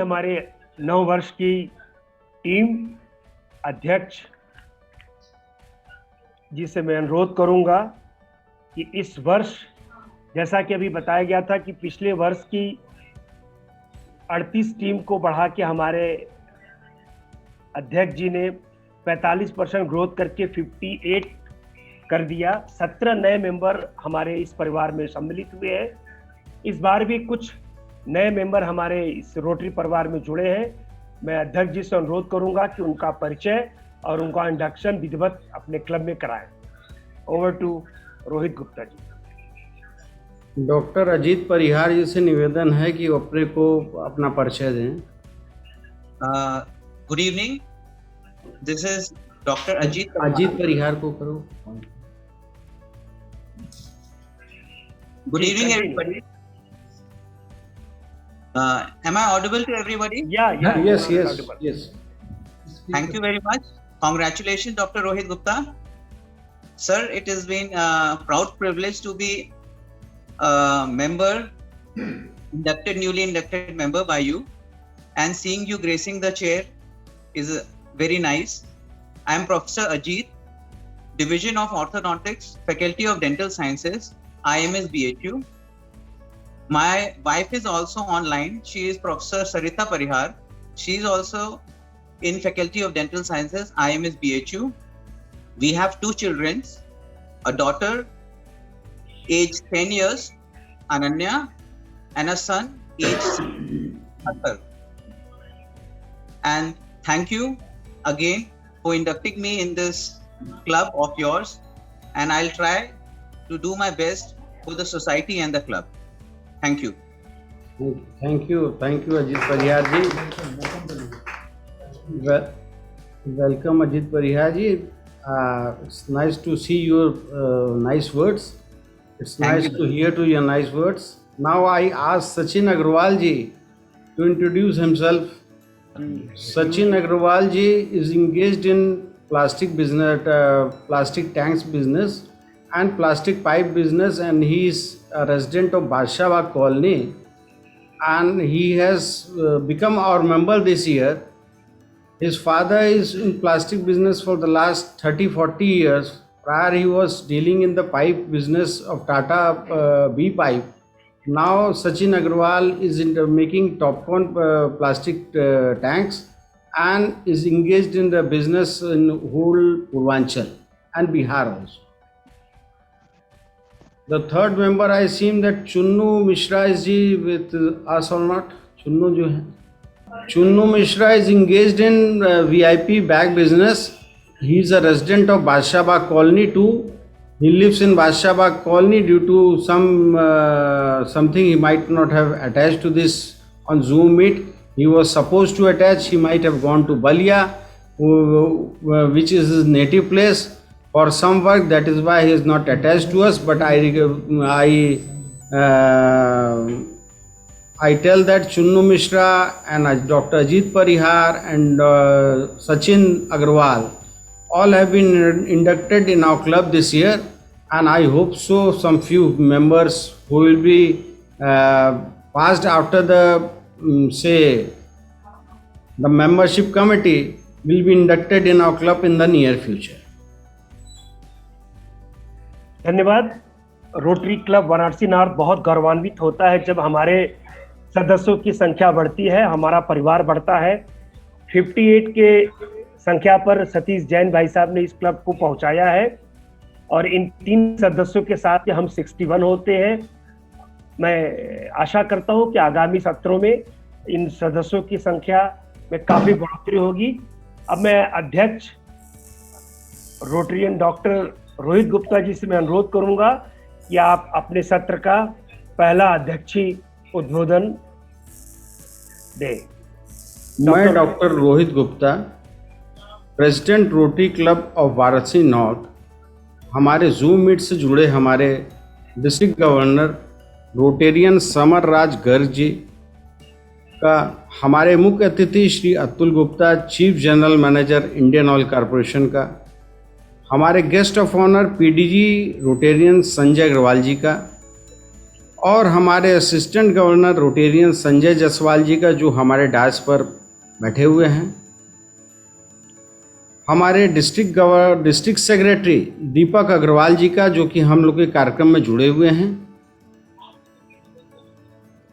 हमारे 9 वर्ष की टीम अध्यक्ष जी से मैं अनुरोध करूंगा कि इस वर्ष, जैसा कि अभी बताया गया था कि पिछले वर्ष की 38 टीम को बढ़ा के हमारे अध्यक्ष जी ने 45% ग्रोथ करके 58 कर दिया। 17 नए मेंबर हमारे इस परिवार में सम्मिलित हुए हैं। इस बार भी कुछ नए मेंबर हमारे इस रोटरी परिवार में जुड़े हैं। मैं अध्यक्ष जी से अनुरोध करूंगा कि उनका परिचय और उनका इंडक्शन विधिवत अपने क्लब में कराएं। Over to Rohit Gupta ji. Doctor Ajit Parihar ji से निवेदन है कि वो अपने को अपना परिचय दें। Good evening, this is doctor Ajit Parihar को करो। Good evening everybody. Am I audible to everybody? Yeah. Yes. Thank you very much. Congratulations, Dr. Rohit Gupta. Sir, it has been a proud privilege to be a member, newly inducted member by you, and seeing you gracing the chair is very nice. I am Professor Ajit, Division of Orthodontics, Faculty of Dental Sciences, IMS BHU. My wife is also online. She is Professor Sarita Parihar. She is also in Faculty of Dental Sciences, IMS BHU. We have 2 children, a daughter aged 10 years, Ananya, and a son aged 7. And thank you again for inducting me in this club of yours, and I'll try to do my best for the society and the club. Thank you. Thank you, Ajit Parihar ji. Welcome, Ajit Parihar ji. It's nice to see your nice words. It's nice to hear to your nice words. Now I ask Sachin Agrawal ji to introduce himself. Sachin Agrawal ji is engaged in plastic business, plastic tanks business and plastic pipe business, and he is a resident of Badshahbagh Colony, and he has become our member this year. His father is in plastic business for the last 30-40 years. Prior he was dealing in the pipe business of Tata B pipe. Now Sachin Agrawal is into making Topcon plastic tanks and is engaged in the business in whole Purvanchal and Bihar also. The third member, I seem that Chunnu Mishra is with us or not? Chunnu jo hai. Chunnu Mishra is engaged in VIP bag business. He is a resident of Badshahbagh Colony too. He lives in Badshahbagh Colony due to something he might not have attached to this on Zoom meet. He was supposed to attach. He might have gone to Balia, which is his native place, for some work. That is why he is not attached to us. But I tell that Chunnu Mishra and Dr. Ajit Parihar and Sachin Agrawal all have been inducted in our club this year, and I hope so some few members who will be passed after the the membership committee will be inducted in our club in the near future. धन्यवाद। Rotary club Varanasi north बहुत गौरवान्वित होता है जब हमारे सदस्यों की संख्या बढ़ती है, हमारा परिवार बढ़ता है। 58 के संख्या पर सतीश जैन भाई साहब ने इस क्लब को पहुंचाया है, और इन 3 सदस्यों के साथ हम 61 होते हैं। मैं आशा करता हूं कि आगामी सत्रों में इन सदस्यों की संख्या में काफी बढ़ोतरी होगी। अब मैं अध्यक्ष रोटरियन डॉक्टर रोहित गुप्ता जी से मैं अनुरोध करूंगा कि आप अपने सत्र का पहला अध्यक्षीय उद्बोधन दें। मैं doctor Rohit Gupta, president rotary club of Varanasi north, हमारे जूम मीट से जुड़े हमारे district governor rotarian Samar Raj Garg ji का, हमारे मुख्य अतिथि Shri Atul Gupta, chief general manager Indian oil corporation का, हमारे guest of honour PDG rotarian Sanjay Agarwal ji का, और हमारे assistant governor rotarian Sanjay Jaiswal ji का जो हमारे डायस पर बैठे हुए हैं, हमारे डिस्ट्रिक्ट सेक्रेटरी दीपक अग्रवाल जी का जो कि हम लोग के कार्यक्रम में जुड़े हुए हैं,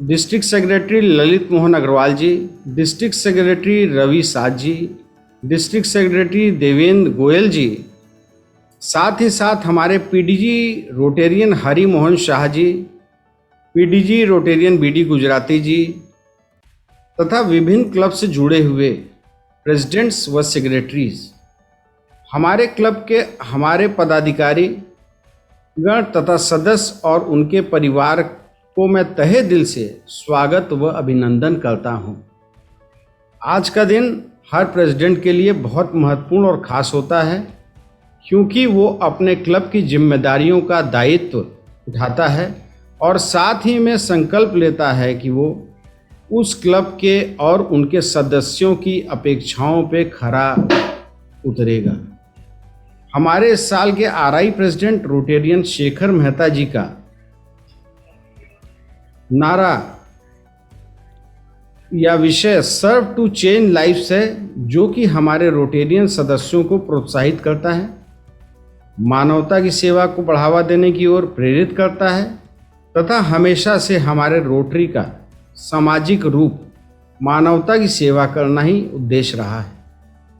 डिस्ट्रिक्ट सेक्रेटरी ललित मोहन अग्रवाल जी, डिस्ट्रिक्ट सेक्रेटरी रवि साथ जी, डिस्ट्रिक्ट सेक्रेटरी देवेंद्र गोयल जी, साथ ही साथ हमारे PDG Rotarian Hari Mohan Shah ji, PDG Rotarian BD Gujarati जी तथा विभिन्न क्लब से जुड़े हुए प्रेसिडेंट्स व सेक्रेटरीज, हमारे क्लब के हमारे पदाधिकारी गण तथा सदस्य और उनके परिवार को मैं तहे दिल से स्वागत व अभिनंदन करता हूं। आज का दिन हर प्रेसिडेंट के लिए बहुत महत्वपूर्ण और ख़ास होता है, क्योंकि वो अपने क्लब की जिम्मेदारियों का दायित्व उठाता है और साथ ही में संकल्प लेता है कि वो उस क्लब के और उनके सदस्यों की अपेक्षाओं पे खरा उतरेगा। हमारे इस साल के RI president rotarian Shekhar Mehta ji का नारा या विषय सर्व टू चेंज लाइफ्स है, जो कि हमारे रोटेरियन सदस्यों को प्रोत्साहित करता है, मानवता की सेवा को बढ़ावा देने की ओर प्रेरित करता है तथा हमेशा से हमारे रोटरी का सामाजिक रूप मानवता की सेवा करना ही उद्देश्य रहा है,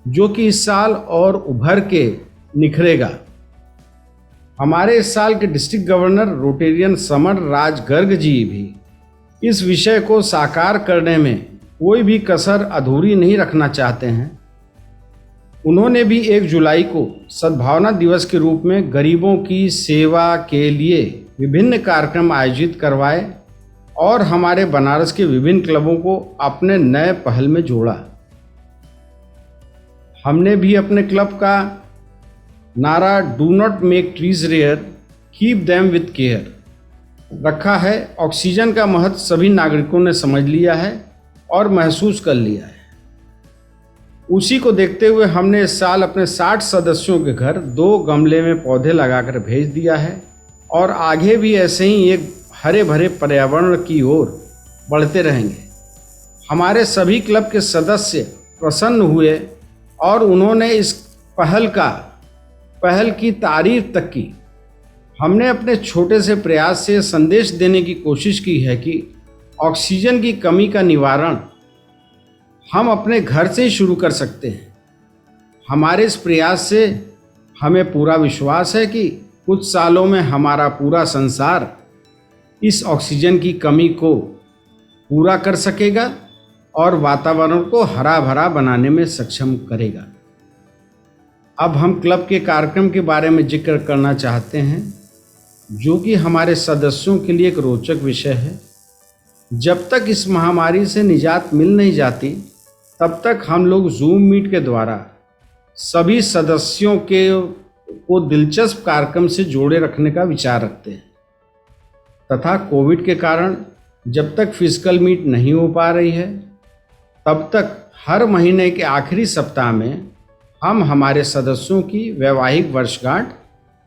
जो कि इस साल और उभर के निखरेगा। हमारे इस साल के district governor rotarian Samar Raj Garg जी भी इस विषय को साकार करने में कोई भी कसर अधूरी नहीं रखना चाहते हैं। उन्होंने भी 1 जुलाई को सद्भावना दिवस के रूप में गरीबों की सेवा के लिए विभिन्न कार्यक्रम आयोजित करवाए और हमारे बनारस के विभिन्न क्लबों को अपने नए पहल में जोड़ा। हमने भी अपने क्लब का नारा do not make trees rare, keep them with care रखा है। ऑक्सीजन का महत्व सभी नागरिकों ने समझ लिया है और महसूस कर लिया है। उसी को देखते हुए हमने इस साल अपने 60 सदस्यों के घर 2 गमले में पौधे लगाकर भेज दिया है और आगे भी ऐसे ही एक हरे भरे पर्यावरण की ओर बढ़ते रहेंगे। हमारे सभी क्लब के सदस्य प्रसन्न हुए और उन्होंने इस पहल की तारीफ तक की। हमने अपने छोटे से प्रयास से संदेश देने की कोशिश की है कि ऑक्सीजन की कमी का निवारण हम अपने घर से ही शुरू कर सकते हैं। हमारे इस प्रयास से हमें पूरा विश्वास है कि कुछ सालों में हमारा पूरा संसार इस ऑक्सीजन की कमी को पूरा कर सकेगा और वातावरण को हरा भरा बनाने में सक्षम करेगा। अब हम क्लब के कार्यक्रम के बारे में जिक्र करना चाहते हैं, जो कि हमारे सदस्यों के लिए एक रोचक विषय है। जब तक इस महामारी से निजात मिल नहीं जाती, तब तक हम लोग जूम मीट के द्वारा सभी सदस्यों को दिलचस्प कार्यक्रम से जोड़े रखने का विचार रखते हैं तथा कोविड के कारण जब तक फिजिकल मीट नहीं हो पा रही है, तब तक हर महीने के आखिरी सप्ताह में हम हमारे सदस्यों की वैवाहिक वर्षगांठ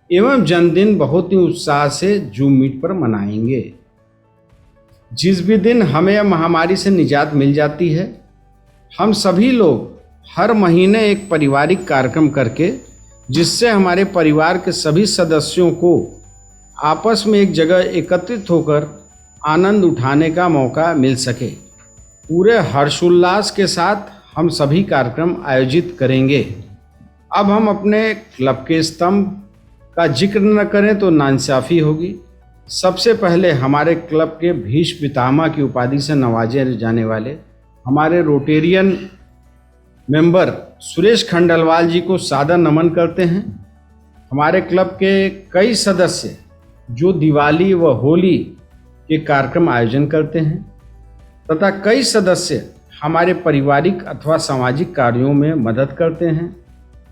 एवं जन्मदिन बहुत ही उत्साह से जूम मीट पर मनाएंगे। जिस भी दिन हमें महामारी से निजात मिल जाती है, हम सभी लोग हर महीने एक पारिवारिक कार्यक्रम करके, जिससे हमारे परिवार के सभी सदस्यों को आपस में एक जगह एकत्रित होकर आनंद उठाने का मौका मिल सके, पूरे हर्षोल्लास के साथ हम सभी कार्यक्रम आयोजित करेंगे। अब हम अपने क्लब के स्तंभ का जिक्र न करें तो नाइंसाफ़ी होगी। सबसे पहले हमारे क्लब के भीष्म पितामह की उपाधि से नवाजे जाने वाले हमारे रोटेरियन मेंबर सुरेश खंडलवाल जी को सादर नमन करते हैं। हमारे क्लब के कई सदस्य जो दिवाली व होली के कार्यक्रम आयोजन करते हैं तथा कई सदस्य हमारे पारिवारिक अथवा सामाजिक कार्यों में मदद करते हैं,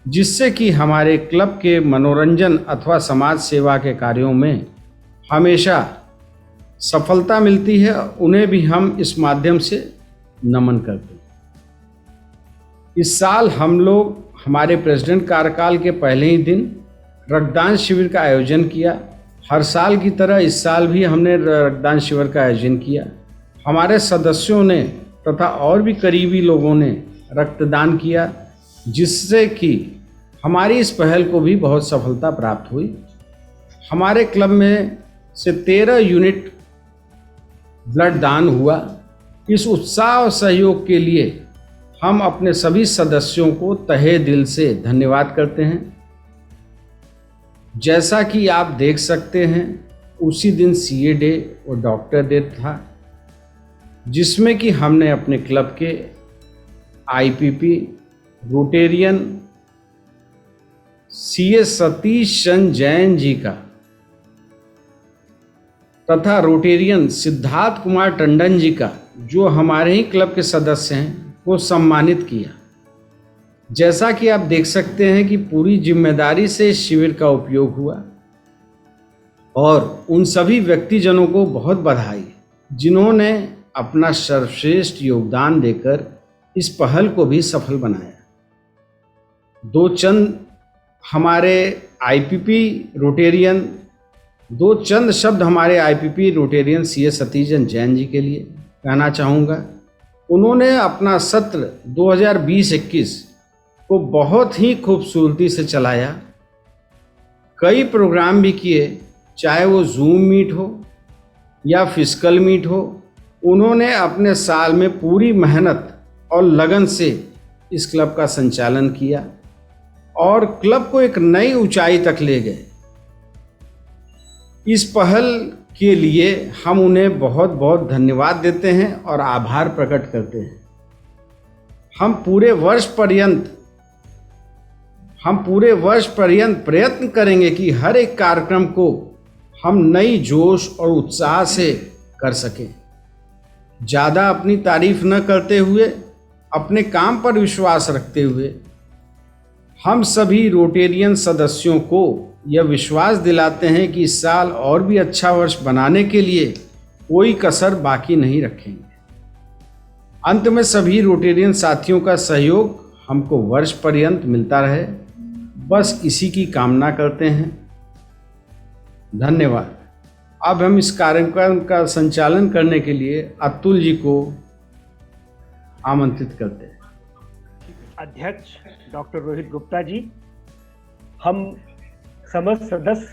जिससे कि हमारे क्लब के मनोरंजन अथवा समाज सेवा के कार्यों में हमेशा सफलता मिलती है। उन्हें भी हम इस माध्यम से नमन करते हैं। इस साल हम लोग हमारे प्रेसिडेंट कार्यकाल के पहले ही दिन रक्तदान शिविर का आयोजन किया हर साल की तरह इस साल भी हमने रक्तदान शिविर का आयोजन किया। हमारे सदस्यों ने तथा और भी करीबी लोगों ने रक्तदान किया, जिससे कि हमारी इस पहल को भी बहुत सफलता प्राप्त हुई। हमारे क्लब में से 13 यूनिट ब्लड दान हुआ। इस उत्साह और सहयोग के लिए हम अपने सभी सदस्यों को तहे दिल से धन्यवाद करते हैं। जैसा कि आप देख सकते हैं, उसी दिन सीए डे और डॉक्टर डे था, जिसमें कि हमने अपने क्लब के IPP Rotarian CA Satish Chandra Jain ji का तथा रोटेरियन सिद्धार्थ कुमार टंडन जी का, जो हमारे ही क्लब के सदस्य हैं, को सम्मानित किया। जैसा कि आप देख सकते हैं कि पूरी जिम्मेदारी से इस शिविर का उपयोग हुआ और उन सभी व्यक्तिजनों को बहुत बधाई जिन्होंने अपना सर्वश्रेष्ठ योगदान देकर इस पहल को भी सफल बनाया। दो चंद शब्द हमारे IPP Rotarian CA Satish Chandra Jain ji के लिए कहना चाहूँगा। उन्होंने अपना सत्र 2020-21 को बहुत ही खूबसूरती से चलाया। कई प्रोग्राम भी किए, चाहे वो जूम मीट हो या फिजिकल मीट हो। उन्होंने अपने साल में पूरी मेहनत और लगन से इस क्लब का संचालन किया और क्लब को एक नई ऊंचाई तक ले गए। इस पहल के लिए हम उन्हें बहुत बहुत धन्यवाद देते हैं और आभार प्रकट करते हैं। हम पूरे वर्ष पर्यंत प्रयत्न करेंगे कि हर एक कार्यक्रम को हम नई जोश और उत्साह से कर सकें। ज़्यादा अपनी तारीफ न करते हुए, अपने काम पर विश्वास रखते हुए, हम सभी रोटेरियन सदस्यों को यह विश्वास दिलाते हैं कि इस साल और भी अच्छा वर्ष बनाने के लिए कोई कसर बाकी नहीं रखेंगे। अंत में सभी रोटेरियन साथियों का सहयोग हमको वर्ष पर्यंत मिलता रहे, बस इसी की कामना करते हैं। धन्यवाद। अब हम इस कार्यक्रम का संचालन करने के लिए अतुल जी को आमंत्रित करते हैं। अध्यक्ष डॉक्टर रोहित गुप्ता जी, हम समस्त सदस्य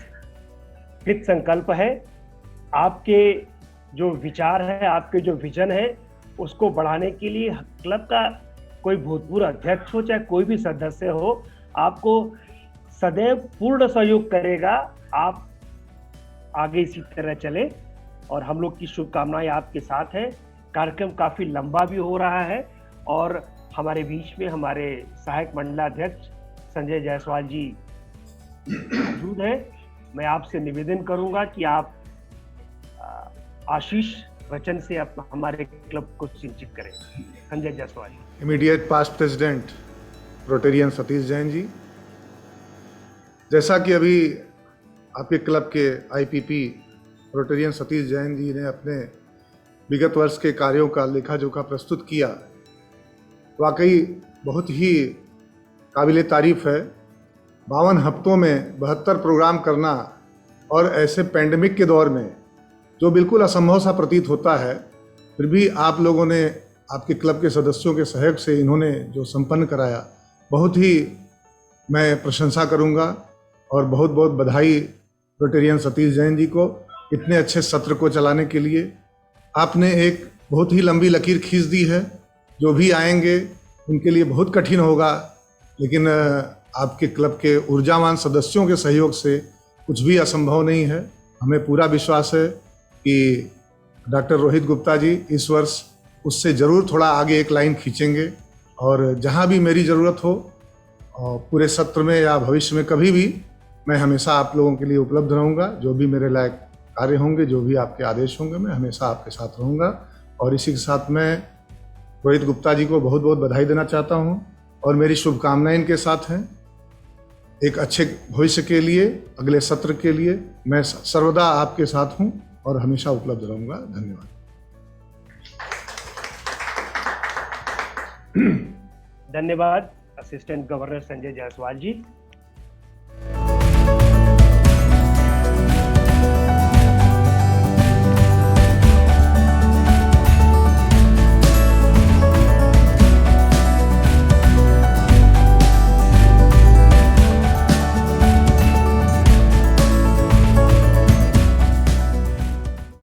कृत संकल्प है आपके जो विचार है, आपके जो विजन है, उसको बढ़ाने के लिए क्लब का कोई भूतपूर्व अध्यक्ष हो चाहे कोई भी सदस्य हो, आपको सदैव पूर्ण सहयोग करेगा। आप आगे इसी तरह चले और हम लोग की शुभकामनाएं आपके साथ है। कार्यक्रम काफी लंबा भी हो रहा है और हमारे बीच में हमारे सहायक मंडलाध्यक्ष संजय जायसवाल जी मौजूद है। मैं आपसे निवेदन करूंगा कि आप आशीष वचन से हमारे क्लब को सिंचित करें। Sanjay Jaiswal. Immediate past president rotarian Satish Jain ji, जैसा कि अभी आपके क्लब के आईपीपी रोटेरियन सतीश जैन जी ने अपने विगत वर्ष के कार्यों का लेखा जोखा प्रस्तुत किया, वाकई बहुत ही काबिल तारीफ है। 52 हफ्तों में 72 प्रोग्राम करना और ऐसे पैंडेमिक के दौर में जो बिल्कुल असंभव सा प्रतीत होता है, फिर भी आप लोगों ने, आपके क्लब के सदस्यों के सहयोग से इन्होंने जो संपन्न कराया, बहुत ही मैं प्रशंसा करूंगा और बहुत बहुत बधाई रोटेरियन सतीश जैन जी को इतने अच्छे सत्र को चलाने के लिए। आपने एक बहुत ही लंबी लकीर खींच दी है, जो भी आएंगे उनके लिए बहुत कठिन होगा, लेकिन आपके क्लब के ऊर्जावान सदस्यों के सहयोग से कुछ भी असंभव नहीं है। हमें पूरा विश्वास है कि डॉक्टर रोहित गुप्ता जी इस वर्ष उससे ज़रूर थोड़ा आगे एक लाइन खींचेंगे और जहाँ भी मेरी ज़रूरत हो और पूरे सत्र में या भविष्य में कभी भी, मैं हमेशा आप लोगों के लिए उपलब्ध रहूँगा। जो भी मेरे लायक कार्य होंगे, जो भी आपके आदेश होंगे, मैं हमेशा आपके साथ रहूँगा। और इसी के साथ मैं रोहित गुप्ता जी को बहुत बहुत बधाई देना चाहता हूँ और मेरी शुभकामनाएं इनके साथ हैं। एक अच्छे भविष्य के लिए, अगले सत्र के लिए मैं सर्वदा आपके साथ हूँ और हमेशा उपलब्ध रहूँगा। धन्यवाद। धन्यवाद असिस्टेंट गवर्नर संजय जायसवाल जी।